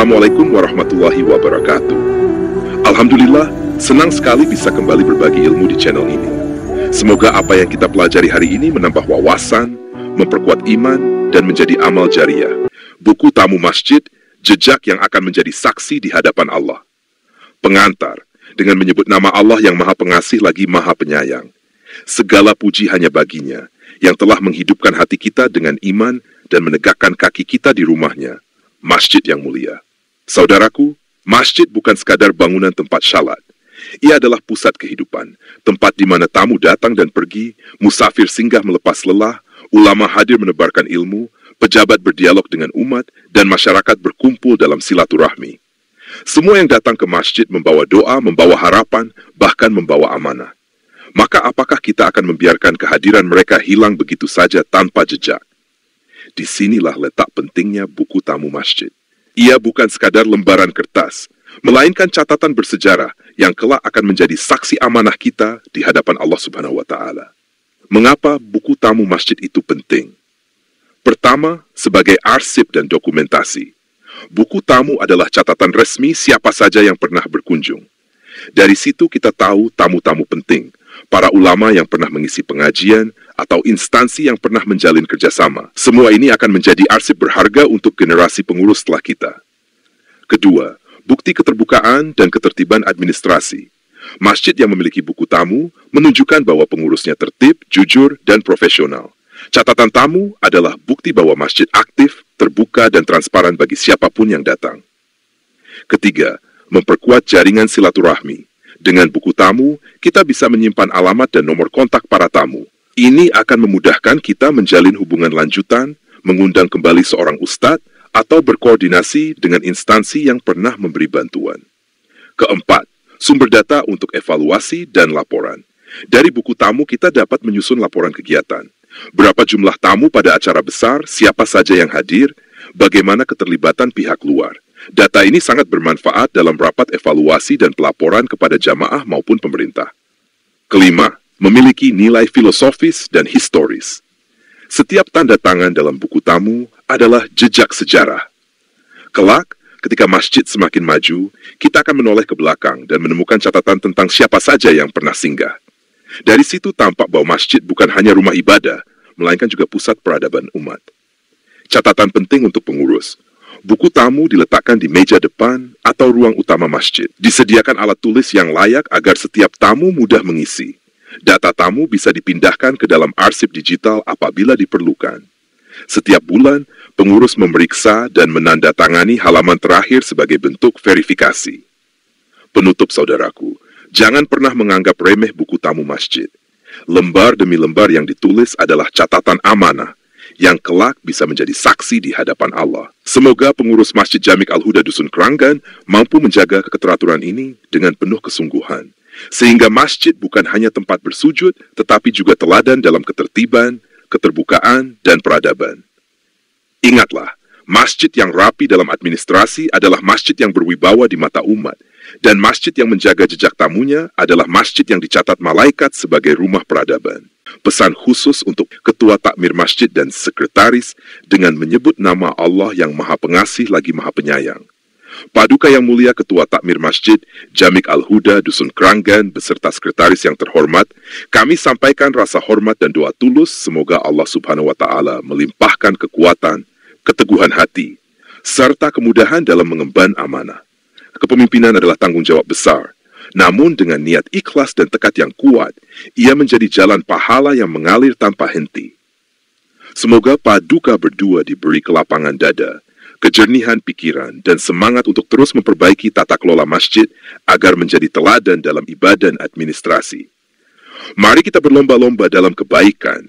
Assalamualaikum warahmatullahi wabarakatuh. Alhamdulillah, senang sekali bisa kembali berbagi ilmu di channel ini. Semoga apa yang kita pelajari hari ini menambah wawasan, memperkuat iman, dan menjadi amal jariah. Buku tamu masjid, jejak yang akan menjadi saksi di hadapan Allah. Pengantar, dengan menyebut nama Allah yang Maha Pengasih lagi Maha Penyayang. Segala puji hanya baginya, yang telah menghidupkan hati kita dengan iman dan menegakkan kaki kita di rumahnya, masjid yang mulia. Saudaraku, masjid bukan sekadar bangunan tempat syalat. Ia adalah pusat kehidupan, tempat di mana tamu datang dan pergi, musafir singgah melepas lelah, ulama hadir menebarkan ilmu, pejabat berdialog dengan umat, dan masyarakat berkumpul dalam silaturahmi. Semua yang datang ke masjid membawa doa, membawa harapan, bahkan membawa amanah. Maka apakah kita akan membiarkan kehadiran mereka hilang begitu saja tanpa jejak? Disinilah letak pentingnya buku tamu masjid. Ia bukan sekadar lembaran kertas, melainkan catatan bersejarah yang kelak akan menjadi saksi amanah kita di hadapan Allah Subhanahu wa Ta'ala. Mengapa buku tamu masjid itu penting? Pertama, sebagai arsip dan dokumentasi. Buku tamu adalah catatan resmi siapa saja yang pernah berkunjung. Dari situ kita tahu tamu-tamu penting, para ulama yang pernah mengisi pengajian, atau instansi yang pernah menjalin kerjasama. Semua ini akan menjadi arsip berharga untuk generasi pengurus setelah kita. Kedua, bukti keterbukaan dan ketertiban administrasi. Masjid yang memiliki buku tamu menunjukkan bahwa pengurusnya tertib, jujur, dan profesional. Catatan tamu adalah bukti bahwa masjid aktif, terbuka, dan transparan bagi siapapun yang datang. Ketiga, memperkuat jaringan silaturahmi. Dengan buku tamu, kita bisa menyimpan alamat dan nomor kontak para tamu. Ini akan memudahkan kita menjalin hubungan lanjutan, mengundang kembali seorang ustadz, atau berkoordinasi dengan instansi yang pernah memberi bantuan. Keempat, sumber data untuk evaluasi dan laporan. Dari buku tamu kita dapat menyusun laporan kegiatan. Berapa jumlah tamu pada acara besar, siapa saja yang hadir, bagaimana keterlibatan pihak luar. Data ini sangat bermanfaat dalam rapat evaluasi dan pelaporan kepada jamaah maupun pemerintah. Kelima, memiliki nilai filosofis dan historis. Setiap tanda tangan dalam buku tamu adalah jejak sejarah. Kelak, ketika masjid semakin maju, kita akan menoleh ke belakang dan menemukan catatan tentang siapa saja yang pernah singgah. Dari situ tampak bahwa masjid bukan hanya rumah ibadah, melainkan juga pusat peradaban umat. Catatan penting untuk pengurus. Buku tamu diletakkan di meja depan atau ruang utama masjid. Disediakan alat tulis yang layak agar setiap tamu mudah mengisi. Data tamu bisa dipindahkan ke dalam arsip digital apabila diperlukan. Setiap bulan, pengurus memeriksa dan menandatangani halaman terakhir sebagai bentuk verifikasi. Penutup saudaraku, jangan pernah menganggap remeh buku tamu masjid. Lembar demi lembar yang ditulis adalah catatan amanah, yang kelak bisa menjadi saksi di hadapan Allah. Semoga pengurus Masjid Jamik Al-Huda Dusun Keranggan mampu menjaga keteraturan ini dengan penuh kesungguhan. Sehingga masjid bukan hanya tempat bersujud, tetapi juga teladan dalam ketertiban, keterbukaan, dan peradaban. Ingatlah, masjid yang rapi dalam administrasi adalah masjid yang berwibawa di mata umat, dan masjid yang menjaga jejak tamunya adalah masjid yang dicatat malaikat sebagai rumah peradaban. Pesan khusus untuk ketua takmir masjid dan sekretaris dengan menyebut nama Allah yang Maha Pengasih lagi Maha Penyayang. Paduka yang mulia Ketua Takmir Masjid Jamik Al-Huda Dusun Keranggan beserta sekretaris yang terhormat, kami sampaikan rasa hormat dan doa tulus semoga Allah Subhanahu wa Ta'ala melimpahkan kekuatan, keteguhan hati, serta kemudahan dalam mengemban amanah. Kepemimpinan adalah tanggung jawab besar, namun dengan niat ikhlas dan tekad yang kuat, ia menjadi jalan pahala yang mengalir tanpa henti. Semoga paduka berdua diberi kelapangan dada, kejernihan pikiran, dan semangat untuk terus memperbaiki tata kelola masjid agar menjadi teladan dalam ibadah dan administrasi. Mari kita berlomba-lomba dalam kebaikan,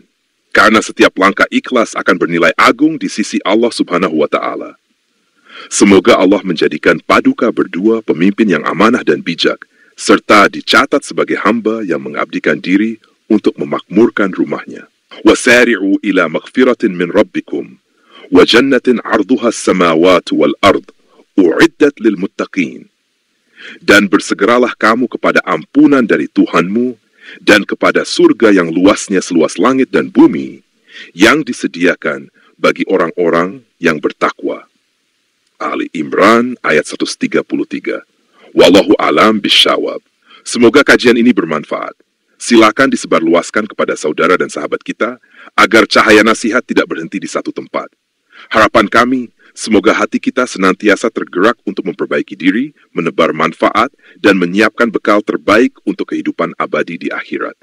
karena setiap langkah ikhlas akan bernilai agung di sisi Allah Subhanahu wa Ta'ala. Semoga Allah menjadikan paduka berdua pemimpin yang amanah dan bijak, serta dicatat sebagai hamba yang mengabdikan diri untuk memakmurkan rumahnya. Wasari'u ila maghfiratin min rabbikum, wa jannatin 'arduha as-samawati wal ard u'iddat lil muttaqin. Dan bersegeralah kamu kepada ampunan dari Tuhanmu dan kepada surga yang luasnya seluas langit dan bumi yang disediakan bagi orang-orang yang bertakwa. Ali Imran ayat 133. Wallahu alam bisyawab. Semoga kajian ini bermanfaat. Silakan disebarluaskan kepada saudara dan sahabat kita agar cahaya nasihat tidak berhenti di satu tempat. Harapan kami, semoga hati kita senantiasa tergerak untuk memperbaiki diri, menebar manfaat, dan menyiapkan bekal terbaik untuk kehidupan abadi di akhirat.